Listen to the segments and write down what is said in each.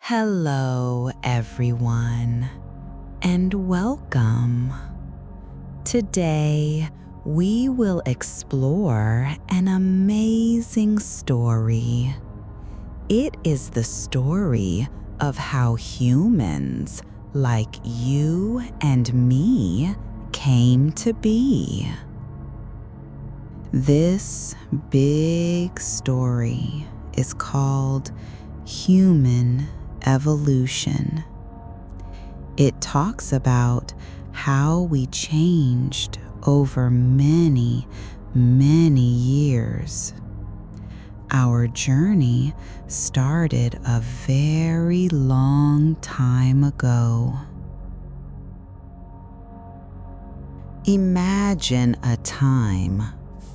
Hello, everyone, and welcome. Today, we will explore an amazing story. It is the story of how humans like you and me came to be. This big story is called Human Evolution. It talks about how we changed over many, many years. Our journey started a very long time ago. Imagine a time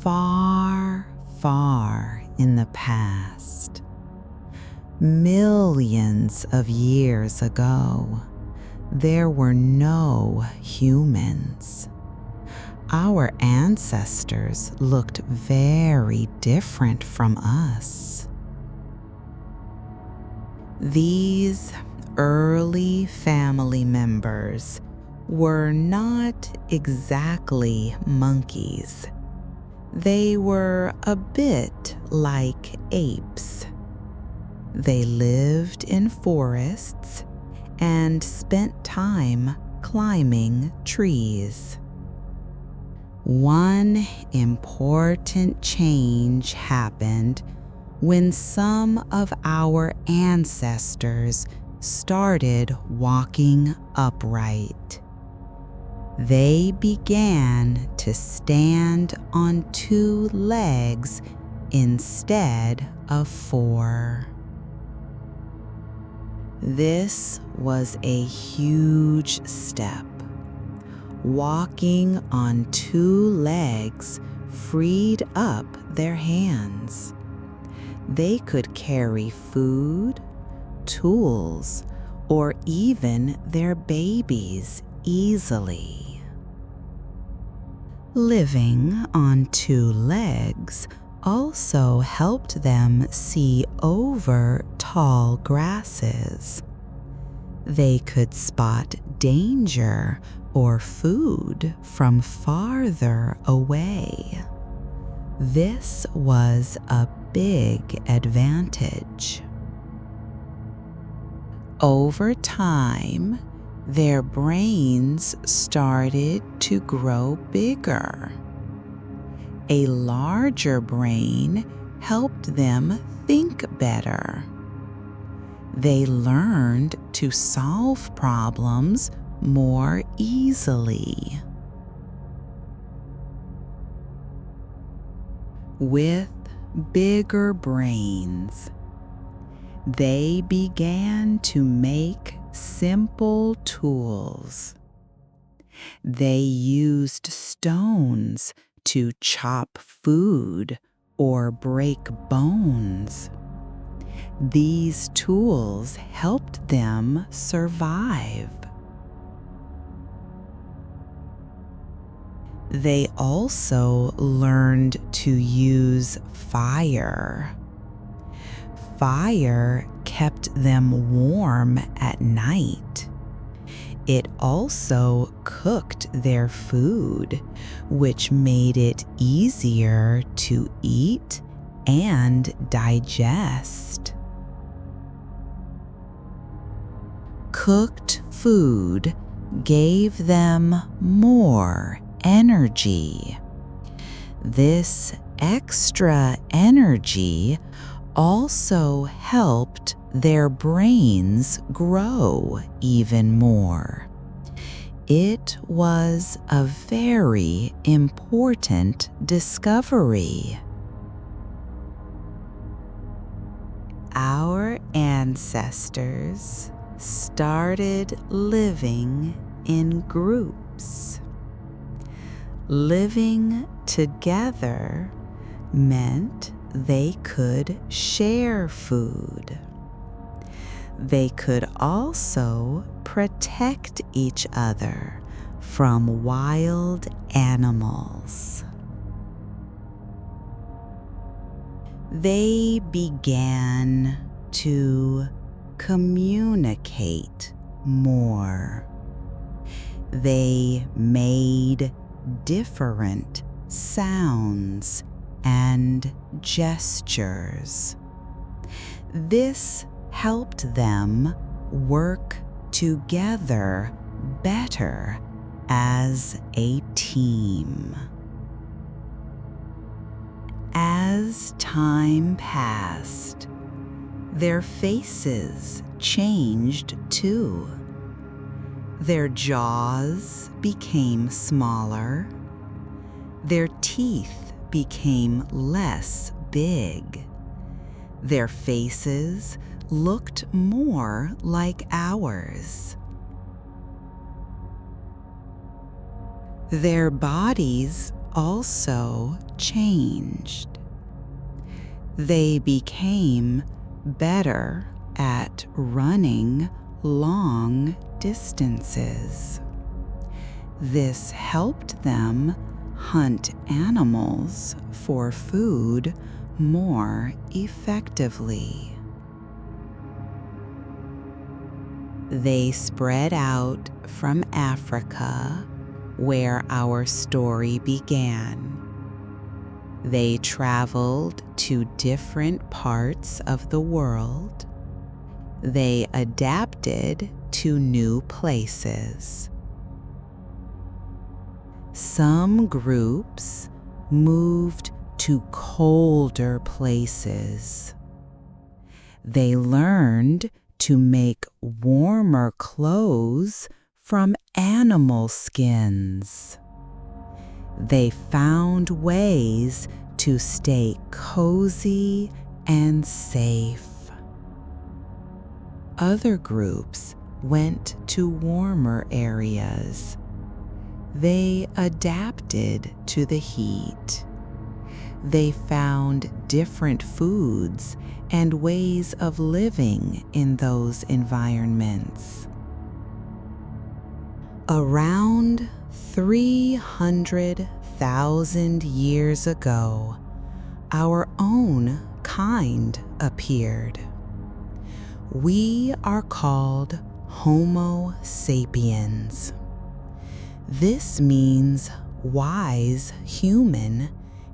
far, far in the past. Millions of years ago, there were no humans. Our ancestors looked very different from us. These early family members were not exactly monkeys. They were a bit like apes. They lived in forests and spent time climbing trees. One important change happened when some of our ancestors started walking upright. They began to stand on two legs instead of four. This was a huge step. Walking on two legs freed up their hands. They could carry food, tools, or even their babies easily. Living on two legs also helped them see over tall grasses. They could spot danger or food from farther away. This was a big advantage. Over time, their brains started to grow bigger. A larger brain helped them think better. They learned to solve problems more easily. With bigger brains, they began to make simple tools. They used stones to chop food or break bones. These tools helped them survive. They also learned to use fire. Fire kept them warm at night. It also cooked their food, which made it easier to eat and digest. Cooked food gave them more energy. This extra energy also helped their brains grow even more. It was a very important discovery. Our ancestors started living in groups. Living together meant they could share food. They could also protect each other from wild animals. They began to communicate more. They made different sounds and gestures. This helped them work together better as a team. As time passed, their faces changed too. Their jaws became smaller. Their teeth became less big. Their faces looked more like ours. Their bodies also changed. They became better at running long distances. This helped them hunt animals for food more effectively. They spread out from Africa, where our story began. They traveled to different parts of the world. They adapted to new places. Some groups moved to colder places. They learned to make warmer clothes from animal skins. They found ways to stay cozy and safe. Other groups went to warmer areas. They adapted to the heat. They found different foods and ways of living in those environments. Around 300,000 years ago, our own kind appeared. We are called Homo sapiens. This means wise human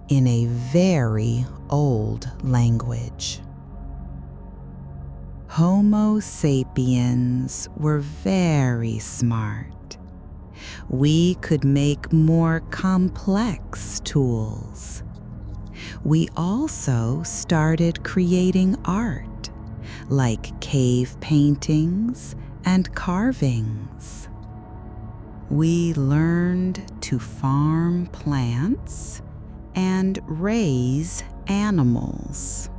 in a very old language. Homo sapiens were very smart. We could make more complex tools. We also started creating art, like cave paintings and carvings. We learned to farm plants and raise animals.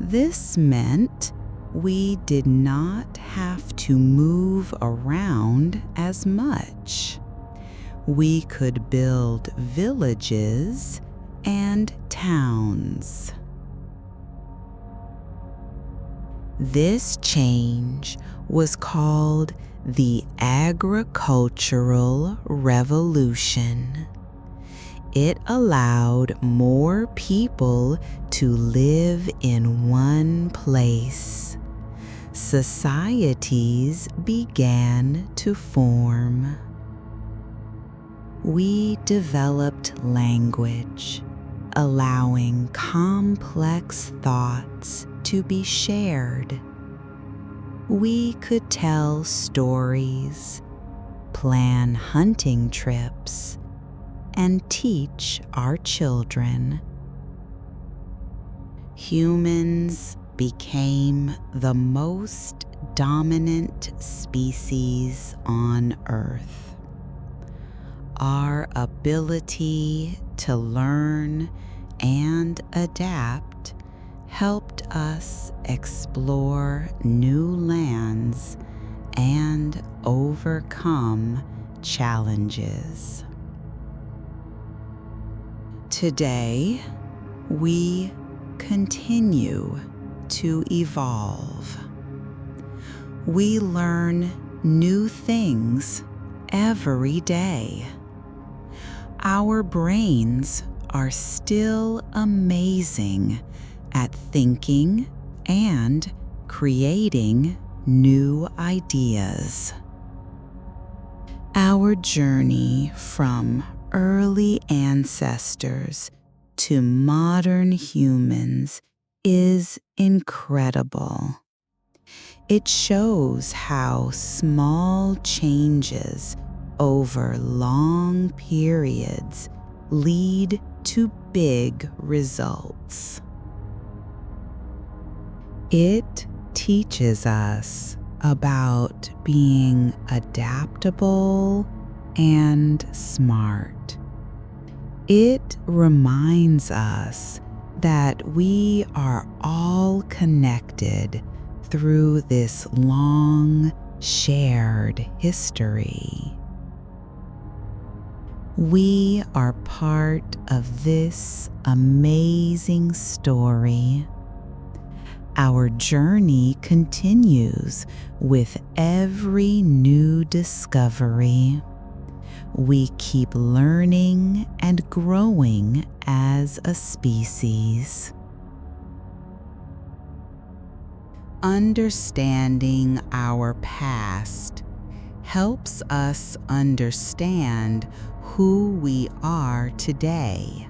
This meant we did not have to move around as much. We could build villages and towns. This change was called the Agricultural Revolution. It allowed more people to live in one place. Societies began to form. We developed language, allowing complex thoughts to be shared. We could tell stories, plan hunting trips, and teach our children. Humans became the most dominant species on Earth. Our ability to learn and adapt helped us explore new lands and overcome challenges. Today, we continue to evolve. We learn new things every day. Our brains are still amazing at thinking and creating new ideas. Our journey from early ancestors to modern humans is incredible. It shows how small changes over long periods lead to big results. It teaches us about being adaptable and smart. It reminds us that we are all connected through this long, shared history. We are part of this amazing story. Our journey continues with every new discovery. We keep learning and growing as a species. Understanding our past helps us understand who we are today.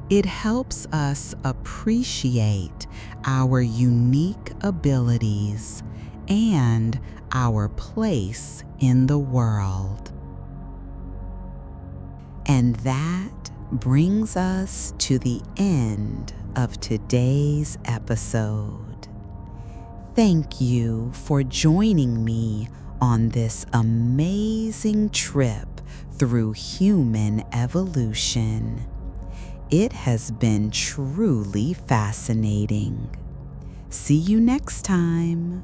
It helps us appreciate our unique abilities and our place in the world. And that brings us to the end of today's episode. Thank you for joining me on this amazing trip through human evolution. It has been truly fascinating. See you next time.